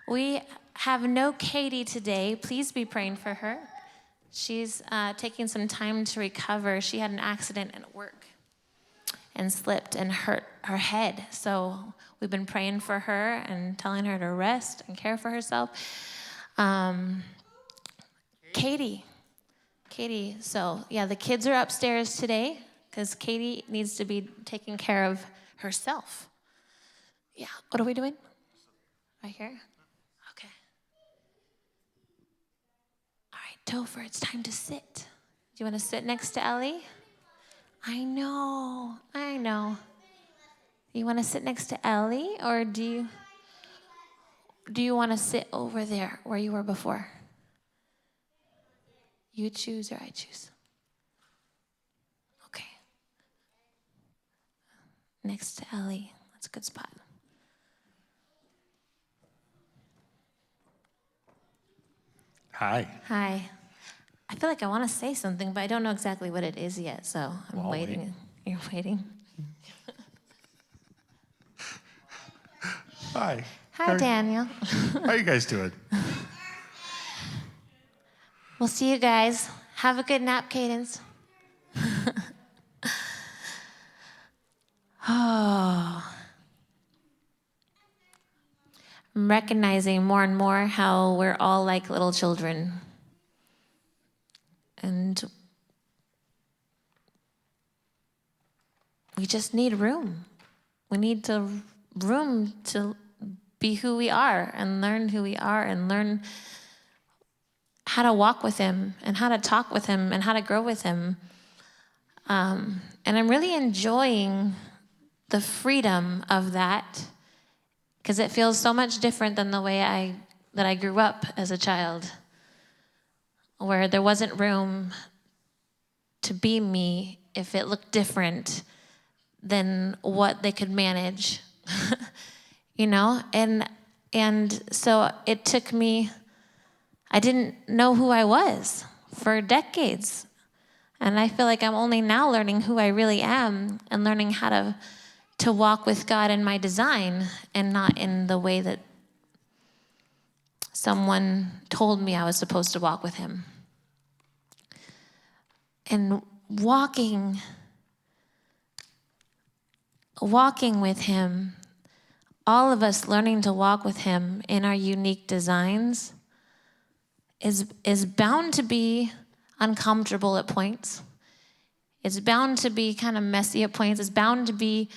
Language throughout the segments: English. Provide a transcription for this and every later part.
We have no Katie today. Please be praying for her. She's taking some time to recover. She had an accident at work and slipped and hurt her head. So we've been praying for her and telling her to rest and care for herself. Katie. So yeah, the kids are upstairs today because Katie needs to be taking care of herself. Yeah, what are we doing? Right here? Okay. All right, Topher, it's time to sit. Do you want to sit next to Ellie? I know. You want to sit next to Ellie, or do you want to sit over there where you were before? You choose or I choose? Okay. Next to Ellie. That's a good spot. Hi. Hi. I feel like I want to say something, but I don't know exactly what it is yet, so I'm waiting. You're waiting? Hi. Hi, Daniel. How you guys doing? We'll see you guys. Have a good nap, Cadence. Oh. I'm recognizing more and more how we're all like little children. And we just need room. We need room to be who we are and learn who we are and learn how to walk with him and how to talk with him and how to grow with him. And I'm really enjoying the freedom of that because it feels so much different than the way I grew up as a child, where there wasn't room to be me if it looked different than what they could manage, And so it took me, I didn't know who I was for decades. And I feel like I'm only now learning who I really am and learning how to walk with God in my design and not in the way that someone told me I was supposed to walk with him. And walking with him, all of us learning to walk with him in our unique designs is bound to be uncomfortable at points. It's bound to be kind of messy at points. It's bound to be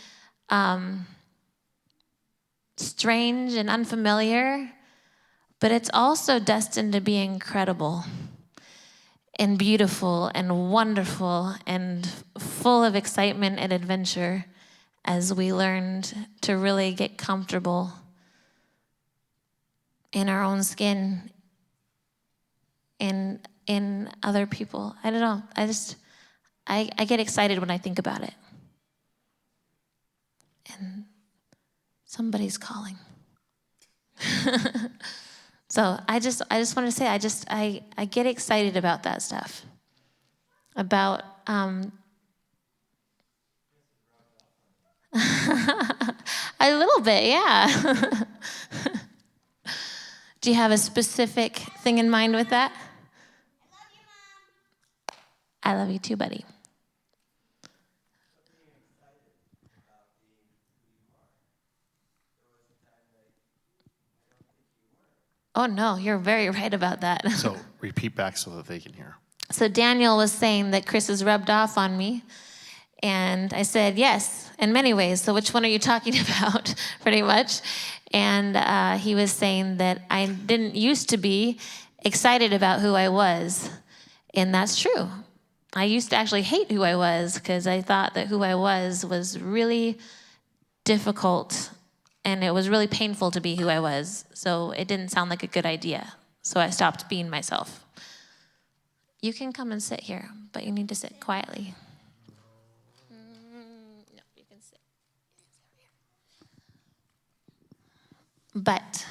strange and unfamiliar, but it's also destined to be incredible and beautiful and wonderful and full of excitement and adventure as we learned to really get comfortable in our own skin and in other people. I don't know. I get excited when I think about it. And somebody's calling. So I just want to say, I get excited about that stuff. About, a little bit, yeah. Do you have a specific thing in mind with that? I love you too, buddy. Oh, no, you're very right about that. So repeat back so that they can hear. So Daniel was saying that Chris has rubbed off on me. And I said, yes, in many ways. So which one are you talking about, pretty much? And he was saying that I didn't used to be excited about who I was. And that's true. I used to actually hate who I was because I thought that who I was really difficult. And it was really painful to be who I was. So it didn't sound like a good idea. So I stopped being myself. You can come and sit here, but you need to sit quietly. No, you can sit. But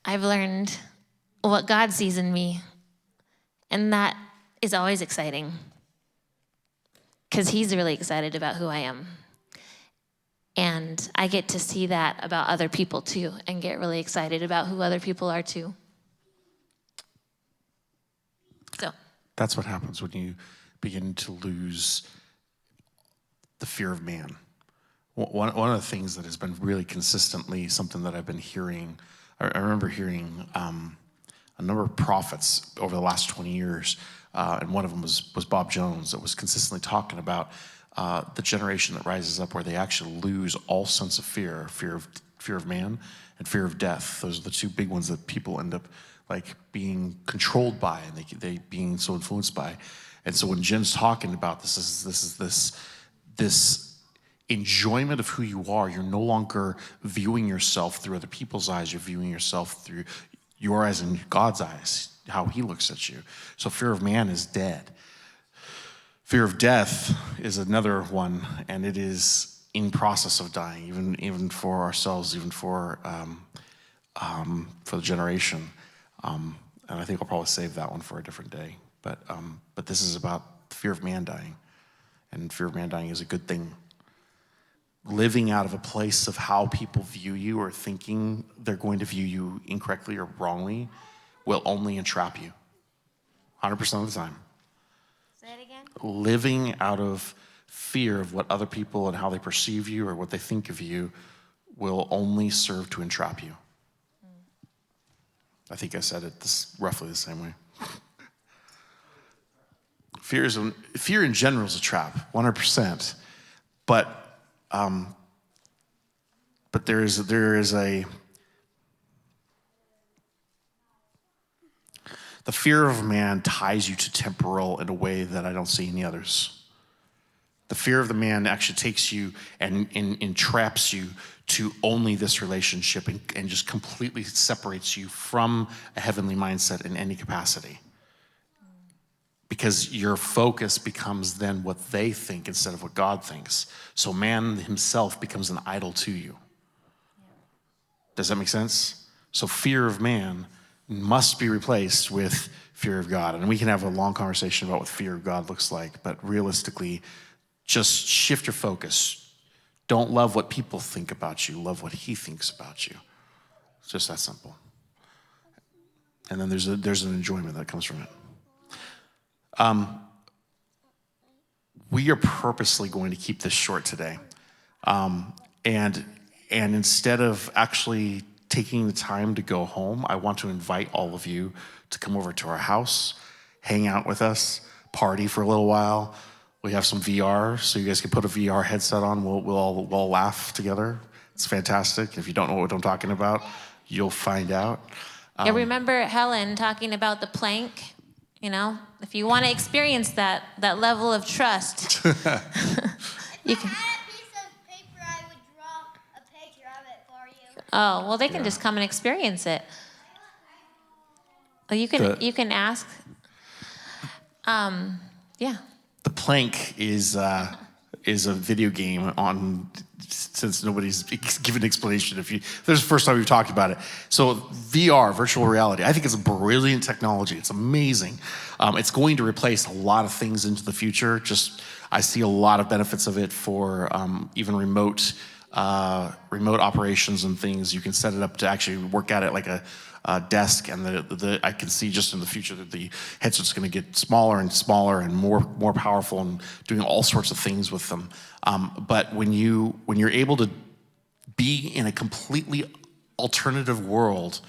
I've learned what God sees in me, and that is always exciting because he's really excited about who I am. And I get to see that about other people too and get really excited about who other people are too. So That's what happens when you begin to lose the fear of man. One of the things that has been really consistently something that I've been hearing, I remember hearing a number of prophets over the last 20 years, and one of them was Bob Jones, that was consistently talking about the generation that rises up where they actually lose all sense of fear of man and fear of death. Those are the two big ones that people end up like being controlled by and they being so influenced by. And so when Jen's talking about this enjoyment of who you are, you're no longer viewing yourself through other people's eyes, you're viewing yourself through your eyes and God's eyes, how he looks at you. So fear of man is dead. Fear of death is another one, and it is in process of dying, even for ourselves, even for the generation. And I think I'll probably save that one for a different day. But this is about the fear of man dying, and fear of man dying is a good thing. Living out of a place of how people view you or thinking they're going to view you incorrectly or wrongly will only entrap you 100% of the time. say it again. Living out of fear of what other people and how they perceive you or what they think of you will only serve to entrap you. I think I said it roughly the same way. Fear in general is a trap, 100%. But there is the fear of man ties you to temporal in a way that I don't see any others. The fear of the man actually takes you and entraps you to only this relationship and just completely separates you from a heavenly mindset in any capacity. Because your focus becomes then what they think instead of what God thinks. So man himself becomes an idol to you. Does that make sense? So fear of man must be replaced with fear of God. And we can have a long conversation about what fear of God looks like, but realistically, just shift your focus. Don't love what people think about you, love what he thinks about you. It's just that simple. And then there's an enjoyment that comes from it. We are purposely going to keep this short today. And instead of actually taking the time to go home, I want to invite all of you to come over to our house, hang out with us, party for a little while. We have some VR, so you guys can put a VR headset on. We'll all laugh together. It's fantastic. If you don't know what I'm talking about, you'll find out. Yeah, remember Helen talking about the plank? You know, if you want to experience that level of trust, you can. If I had a piece of paper, I would draw a picture of it for you. Oh, well, they can just come and experience it. Well, you can ask. Yeah. The Plank is a video game on, since nobody's given an explanation. This is the first time we've talked about it. So VR, virtual reality, I think it's a brilliant technology. It's amazing. It's going to replace a lot of things into the future. I see a lot of benefits of it for even remote operations and things. You can set it up to actually work at it like a desk, and I can see just in the future that the headset's going to get smaller and smaller and more powerful and doing all sorts of things with them. But when you're able to be in a completely alternative world,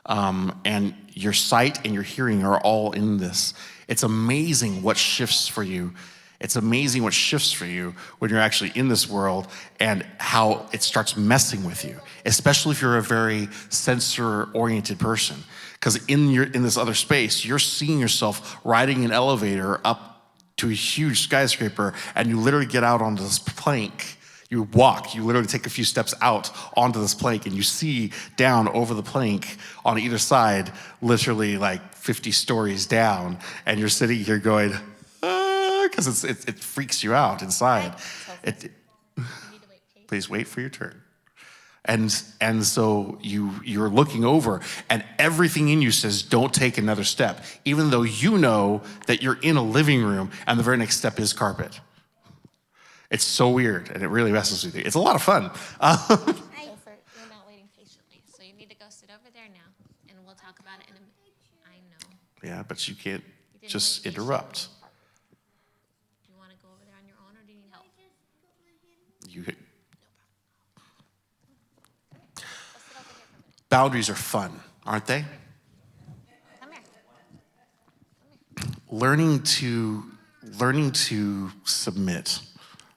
and your sight and your hearing are all in this, it's amazing what shifts for you. It's amazing what shifts for you when you're actually in this world and how it starts messing with you, especially if you're a very sensor-oriented person. Because in this other space, you're seeing yourself riding an elevator up to a huge skyscraper, and you literally get out onto this plank. You literally take a few steps out onto this plank, and you see down over the plank on either side, literally like 50 stories down, and you're sitting here going, because it freaks you out inside. Please wait for your turn. And so you're looking over, and everything in you says, don't take another step, even though you know that you're in a living room and the very next step is carpet. It's so weird, and it really messes with you. It's a lot of fun. You're not waiting patiently, so you need to go sit over there now, and we'll talk about it in a minute. I know. Yeah, but you can't didn't just wait interrupt. Do you want to go over there on your own, or do you need help? You, Let's sit over here for a minute. boundaries are fun, aren't they? Come here. Learning to submit.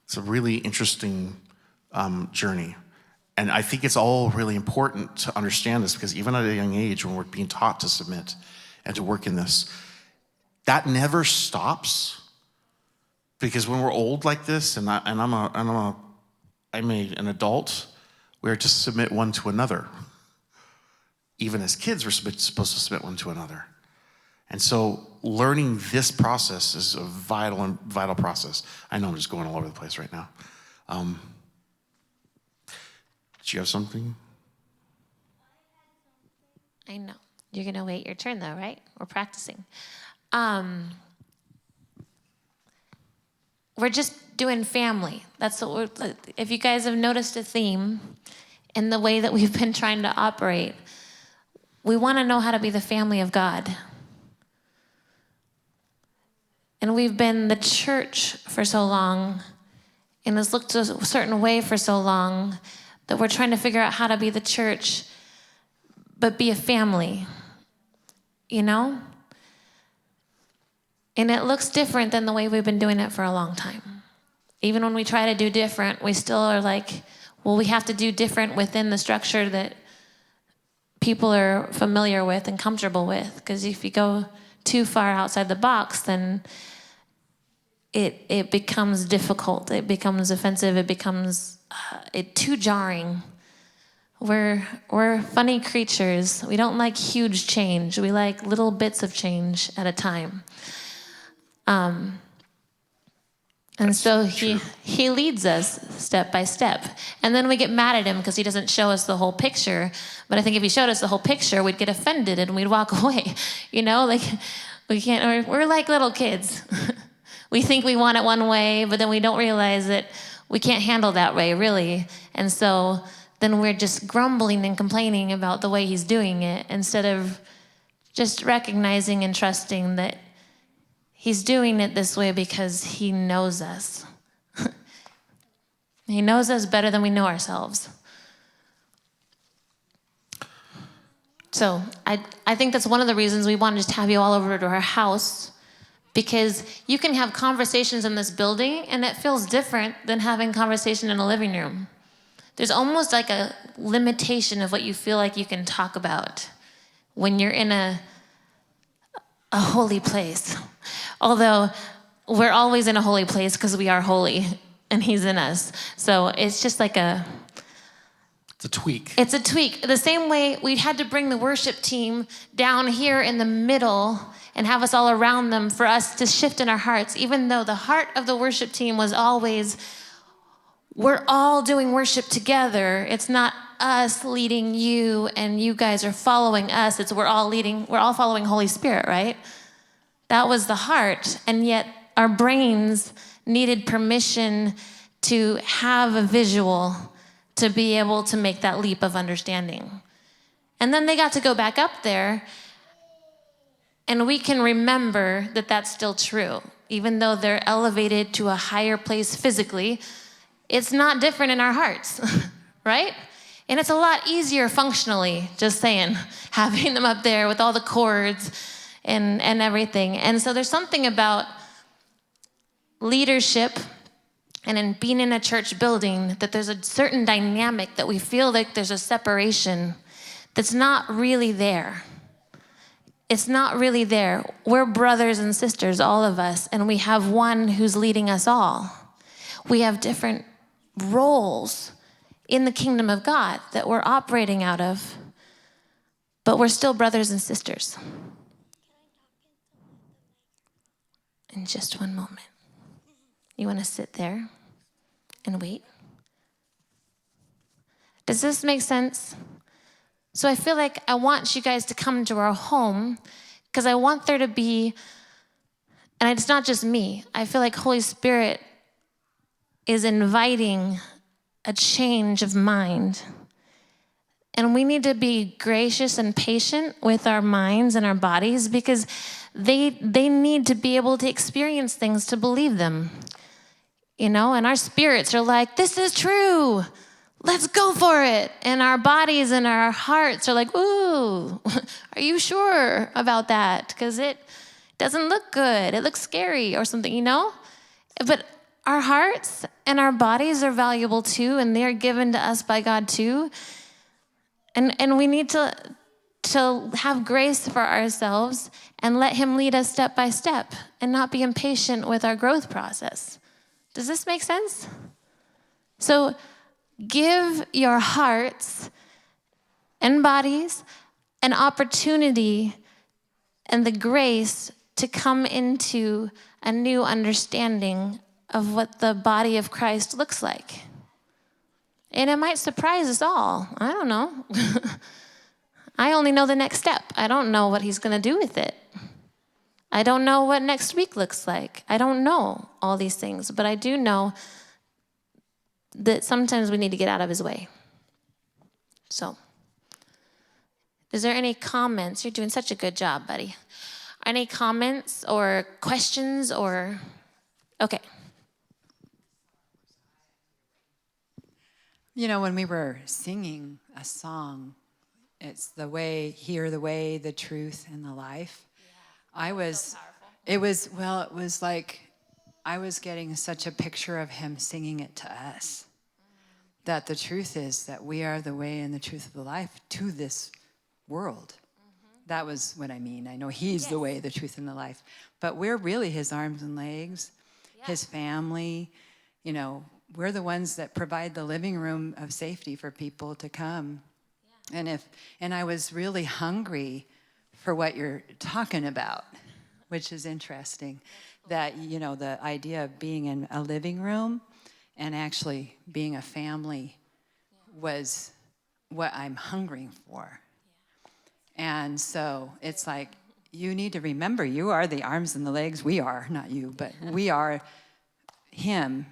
It's a really interesting journey. And I think it's all really important to understand this, because even at a young age, when we're being taught to submit and to work in this, that never stops. Because when we're old like this, and I'm an adult, we're to submit one to another. Even as kids, we're supposed to submit one to another. And so learning this process is a vital process. I know I'm just going all over the place right now. Did you have something? I know. You're going to wait your turn, though, right? We're practicing. We're just doing family. That's what if you guys have noticed a theme in the way that we've been trying to operate, we want to know how to be the family of God. And we've been the church for so long, and it's looked a certain way for so long, that we're trying to figure out how to be the church, but be a family, you know? And it looks different than the way we've been doing it for a long time. Even when we try to do different, we still are like, well, we have to do different within the structure that people are familiar with and comfortable with. Because if you go too far outside the box, then it becomes difficult. It becomes offensive. It becomes too jarring. We're funny creatures. We don't like huge change. We like little bits of change at a time. And so he leads us step by step. And then we get mad at him because he doesn't show us the whole picture. But I think if he showed us the whole picture, we'd get offended and we'd walk away. You know, like we can't, we're like little kids. We think we want it one way, but then we don't realize that we can't handle that way, really. And so then we're just grumbling and complaining about the way he's doing it instead of just recognizing and trusting that he's doing it this way because he knows us. He knows us better than we know ourselves. So I think that's one of the reasons we wanted to have you all over to our house, because you can have conversations in this building and it feels different than having conversation in a living room. There's almost like a limitation of what you feel like you can talk about when you're in a holy place. Although we're always in a holy place because we are holy and he's in us. So it's just like It's a tweak. It's a tweak. The same way we had to bring the worship team down here in the middle and have us all around them for us to shift in our hearts, even though the heart of the worship team was always, we're all doing worship together. It's not us leading you and you guys are following us. It's we're all following Holy Spirit, right? That was the heart. And yet our brains needed permission to have a visual to be able to make that leap of understanding. And then they got to go back up there, and we can remember that that's still true. Even though they're elevated to a higher place physically, it's not different in our hearts, right? And it's a lot easier functionally, just saying, having them up there with all the chords and everything. And so there's something about leadership and in being in a church building that there's a certain dynamic that we feel like there's a separation that's not really there. It's not really there. We're brothers and sisters, all of us, and we have one who's leading us all. We have different roles in the kingdom of God that we're operating out of, but we're still brothers and sisters. In just one moment. You want to sit there and wait? Does this make sense? So I feel like I want you guys to come to our home because I want there to be, and it's not just me, I feel like Holy Spirit is inviting a change of mind. And we need to be gracious and patient with our minds and our bodies because they need to be able to experience things to believe them. You know, and our spirits are like, this is true. Let's go for it. And our bodies and our hearts are like, ooh, are you sure about that? Because it doesn't look good. It looks scary or something, you know? But our hearts and our bodies are valuable too, and they're given to us by God too. And we need to have grace for ourselves and let him lead us step by step and not be impatient with our growth process. Does this make sense? So give your hearts and bodies an opportunity and the grace to come into a new understanding of what the body of Christ looks like. And it might surprise us all. I don't know. I only know the next step. I don't know what he's going to do with it. I don't know what next week looks like. I don't know all these things, but I do know that sometimes we need to get out of his way. So, is there any comments? You're doing such a good job, buddy. Any comments or questions or, okay. You know, when we were singing a song, it's the way, hear the way, the truth, and the life. Yeah, it was like I was getting such a picture of him singing it to us. That the truth is that we are the way and the truth of the life to this world. That was what I mean. I know he's the way, the truth, and the life. But we're really his arms and legs, his family, you know. We're the ones that provide the living room of safety for people to come. Yeah. And I was really hungry for what you're talking about, which is interesting. That, you know, the idea of being in a living room and actually being a family was what I'm hungering for. Yeah. And so it's like, you need to remember, you are the arms and the legs. We are, not you, but we are him.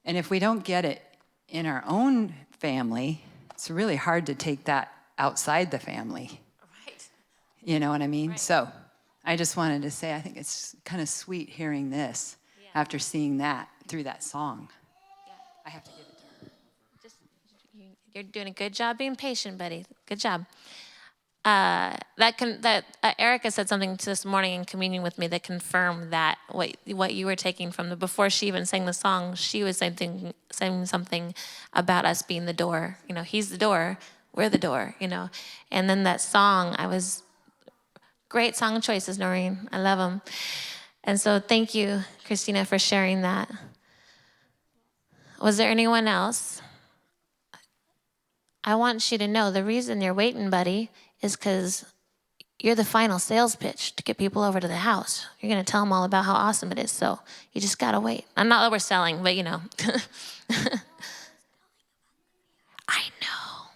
And if we don't get it in our own family, it's really hard to take that outside the family. Right. You know what I mean? Right. So I just wanted to say, I think it's kind of sweet hearing this after seeing that through that song. Yeah. I have to give it to her. You're doing a good job being patient, buddy. Good job. Erica said something this morning in communion with me that confirmed that what you were taking from before she even sang the song, she was saying something about us being the door. You know, he's the door, we're the door, you know. And then that song, great song choices, Noreen. I love them. And so thank you, Christina, for sharing that. Was there anyone else? I want you to know the reason you're waiting, buddy, is because you're the final sales pitch to get people over to the house. You're going to tell them all about how awesome it is, so you just got to wait. I'm not that we're selling, but you know. I know.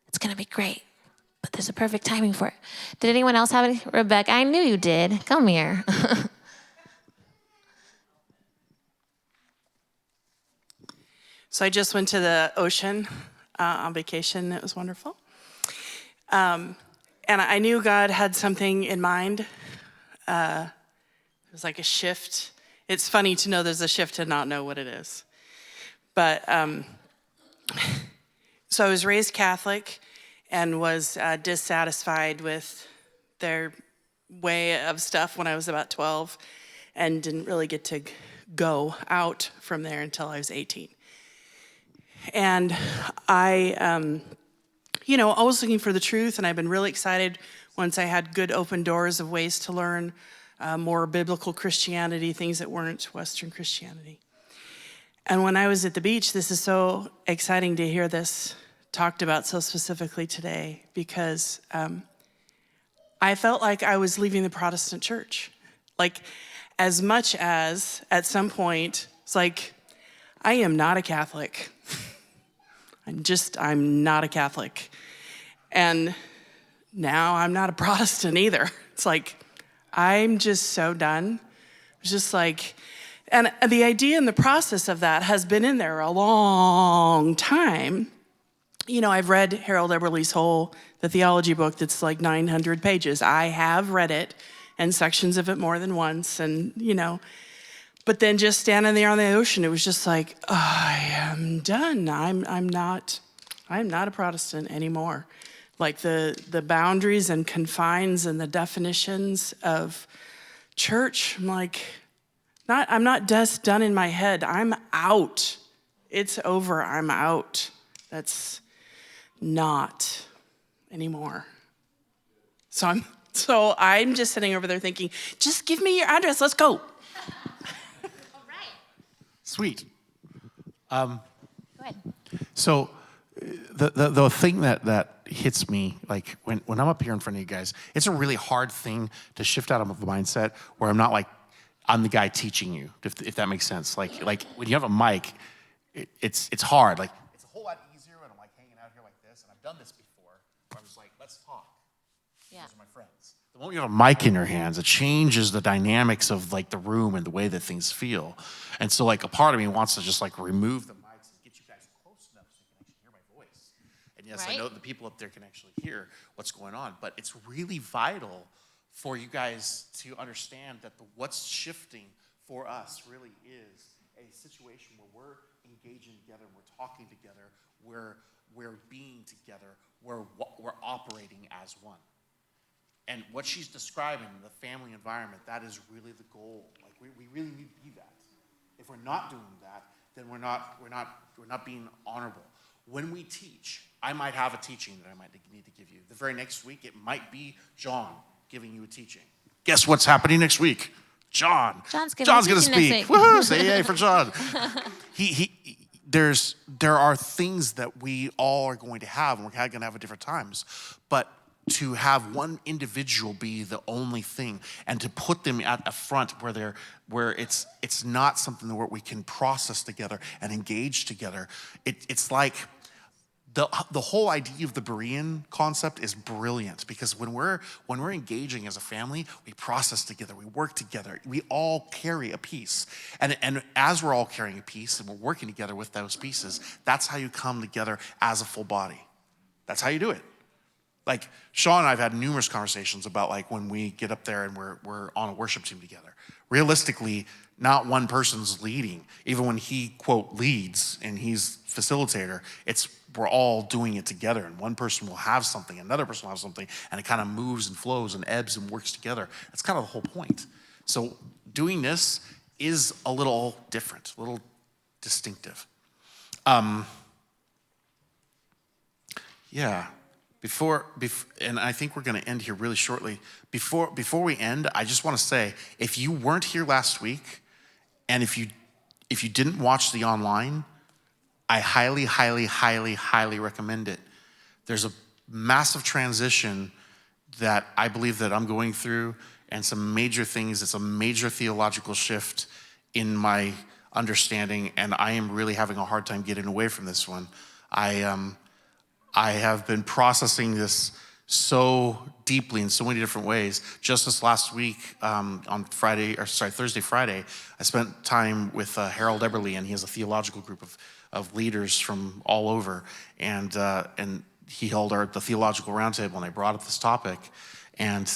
It's going to be great, but there's a perfect timing for it. Did anyone else have any? Rebecca, I knew you did. Come here. So I just went to the ocean on vacation. It was wonderful. And I knew God had something in mind. It was like a shift. It's funny to know there's a shift and not know what it is. But so I was raised Catholic and was dissatisfied with their way of stuff when I was about 12 and didn't really get to go out from there until I was 18. And I was looking for the truth, and I've been really excited once I had good open doors of ways to learn more biblical Christianity, things that weren't Western Christianity. And when I was at the beach, this is so exciting to hear this talked about so specifically today, because I felt like I was leaving the Protestant church. Like, as much as at some point, it's like, I am not a Catholic. I'm not a Catholic. And now I'm not a Protestant either. It's like, I'm just so done. It's just like, And the idea and the process of that has been in there a long time. You know, I've read Harold Eberle's the theology book that's like 900 pages. I have read it and sections of it more than once, and, you know, but then just standing there on the ocean, it was just like, I am done. I'm not a Protestant anymore. Like the boundaries and confines and the definitions of church, I'm like, I'm not just done in my head. I'm out. It's over. I'm out. That's not anymore. So I'm just sitting over there thinking, just give me your address. Let's go. Sweet. Go ahead. So the thing that hits me, like when I'm up here in front of you guys, it's a really hard thing to shift out of a mindset where I'm not like, I'm the guy teaching you, if that makes sense. Like when you have a mic, it's hard. Like it's a whole lot easier when I'm like hanging out here like this, and I've done this before, where I'm just like, let's talk. Yeah. Those are my friends. The moment you have a mic in your hands, it changes the dynamics of like the room and the way that things feel. And so like a part of me wants to just like remove the mics and get you guys close enough so you can actually hear my voice. And yes, Right. I know the people up there can actually hear what's going on, but it's really vital for you guys to understand that what's shifting for us really is a situation where we're engaging together, we're talking together, we're being together, we're operating as one. And what she's describing, the family environment, that is really the goal. Like we really need to be that. If we're not doing that, then we're not being honorable. When we teach, I might have a teaching that I might need to give you. The very next week, it might be John giving you a teaching. Guess what's happening next week? John. John's going to teaching speak. next week. Woohoo! Say yay for John. There are things that we all are going to have, and we're going to have at different times. But to have one individual be the only thing, and to put them at a front where it's not something that we can process together and engage together. It's like the whole idea of the Berean concept is brilliant, because when we're engaging as a family, we process together, we work together, we all carry a piece. And as we're all carrying a piece and we're working together with those pieces, that's how you come together as a full body. That's how you do it. Like Sean and I have had numerous conversations about like when we get up there and we're on a worship team together. Realistically, not one person's leading. Even when he, quote, leads and he's facilitator, we're all doing it together. And one person will have something, another person will have something, and it kind of moves and flows and ebbs and works together. That's kind of the whole point. So doing this is a little different, a little distinctive. Yeah. Before, and I think we're going to end here really shortly. Before we end, I just want to say, if you weren't here last week, and if you didn't watch the online, I highly, highly, highly, highly recommend it. There's a massive transition that I believe that I'm going through, and some major things. It's a major theological shift in my understanding, and I am really having a hard time getting away from this one. I have been processing this so deeply in so many different ways. Just this last week, on Thursday, Friday, I spent time with Harold Eberle, and he has a theological group of leaders from all over, and he held the theological roundtable, and I brought up this topic, and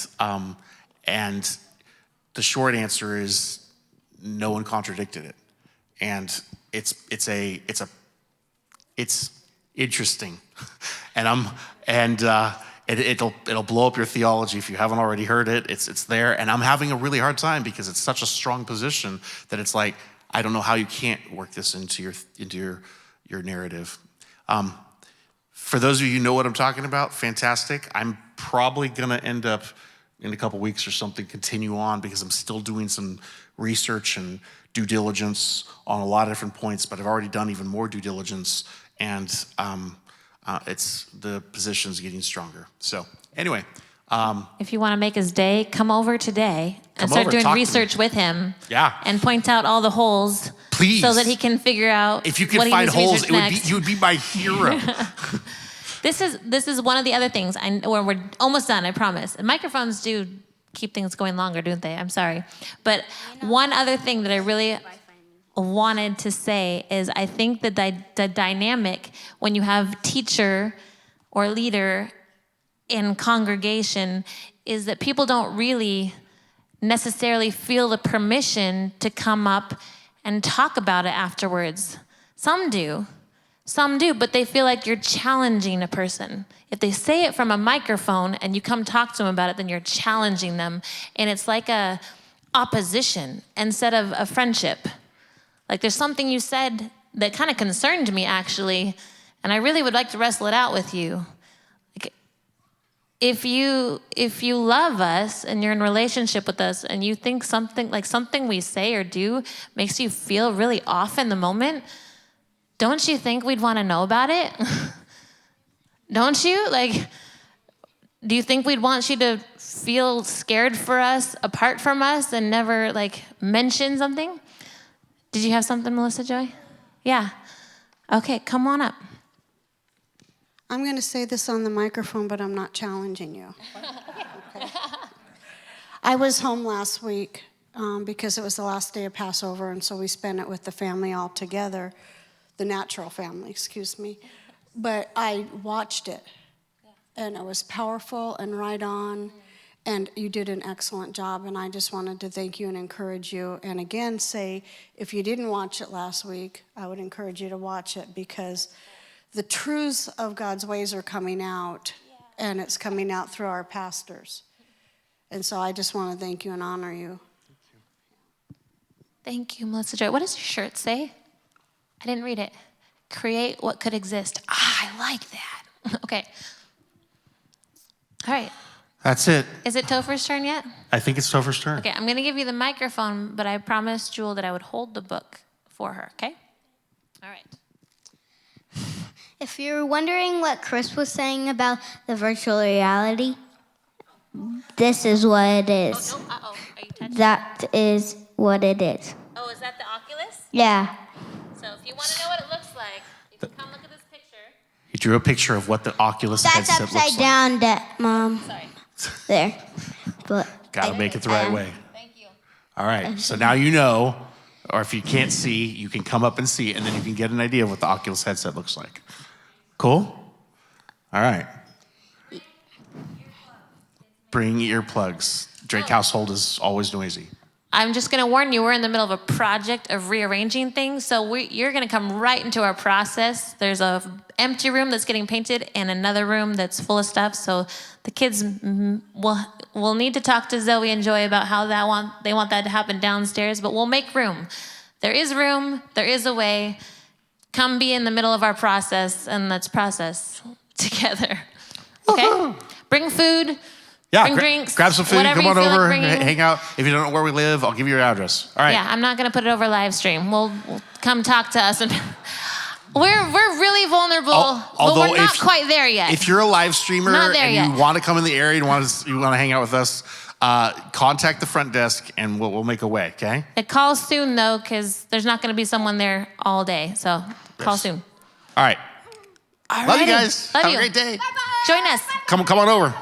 the short answer is no one contradicted it, and it's interesting, and it'll blow up your theology if you haven't already heard it. It's there, and I'm having a really hard time because it's such a strong position that it's like I don't know how you can't work this into your narrative. For those of you who know what I'm talking about, fantastic. I'm probably gonna end up in a couple weeks or something continue on because I'm still doing some research and due diligence on a lot of different points, but I've already done even more due diligence. And it's the position's getting stronger. So anyway. If you want to make his day, come over today and Come start over, doing talk to research me. with him. Yeah. And point out all the holes. Please. So that he can figure out If you what can he find needs to holes, research you would be my hero. This is one of the other things. We're almost done, I promise. And microphones do keep things going longer, don't they? I'm sorry. But one other thing that I really... Wi-Fi wanted to say is I think that the dynamic when you have teacher or leader in congregation is that people don't really necessarily feel the permission to come up and talk about it afterwards. Some do, but they feel like you're challenging a person. If they say it from a microphone and you come talk to them about it, then you're challenging them. And it's like a opposition instead of a friendship. Like there's something you said that kind of concerned me actually, and I really would like to wrestle it out with you. Like, if you love us and you're in relationship with us and you think something we say or do makes you feel really off in the moment, don't you think we'd want to know about it? Don't you? Like, do you think we'd want you to feel scared for us apart from us and never like mention something? Did you have something, Melissa Joy? Yeah. Okay, come on up. I'm going to say this on the microphone, but I'm not challenging you. Okay. I was home last week because it was the last day of Passover, and so we spent it with the family all together, the natural family, excuse me. But I watched it, and it was powerful and right on, and you did an excellent job, and I just wanted to thank you and encourage you, and again say, if you didn't watch it last week, I would encourage you to watch it because the truths of God's ways are coming out, and it's coming out through our pastors. And so I just want to thank you and honor you. Thank you, Melissa Joy. What does your shirt say? I didn't read it. Create what could exist. I like that. Okay. All right. That's it. Is it Topher's turn yet? I think it's Topher's turn. Okay, I'm going to give you the microphone, but I promised Jewel that I would hold the book for her, okay? All right. If you're wondering what Chris was saying about the virtual reality, this is what it is. Oh, no. Uh-oh. Are you touching? That is what it is. Oh, is that the Oculus? Yeah. So if you want to know what it looks like, you can come look at this picture. He drew a picture of what the Oculus That's headset looks upside like. down, Mom. Sorry. There. But Got to make it the right way. Thank you. All right, so now you know, or if you can't see, you can come up and see, and then you can get an idea of what the Oculus headset looks like. Cool? All right. Bring earplugs. Drake household is always noisy. I'm just going to warn you, we're in the middle of a project of rearranging things, so you're going to come right into our process. There's a empty room that's getting painted and another room that's full of stuff, so the kids will need to talk to Zoe and Joy about how they want that to happen downstairs, but we'll make room. There is room, there is a way. Come be in the middle of our process, and let's process together. Okay? Bring food. Yeah, Bring drinks, grab some food, whatever come on you feel like over, bringing. hang out. If you don't know where we live, I'll give you your address. All right. Yeah, I'm not going to put it over live stream. We'll come talk to us. And we're really vulnerable, but we're not quite there yet. If you're a live streamer Not there and yet. you want to come in the area and you want to hang out with us, contact the front desk and we'll make a way, okay? It calls soon, though, because there's not going to be someone there all day. So call soon. All right. Love you Alrighty. guys. Love Have you. a great day. Join us. Come on over.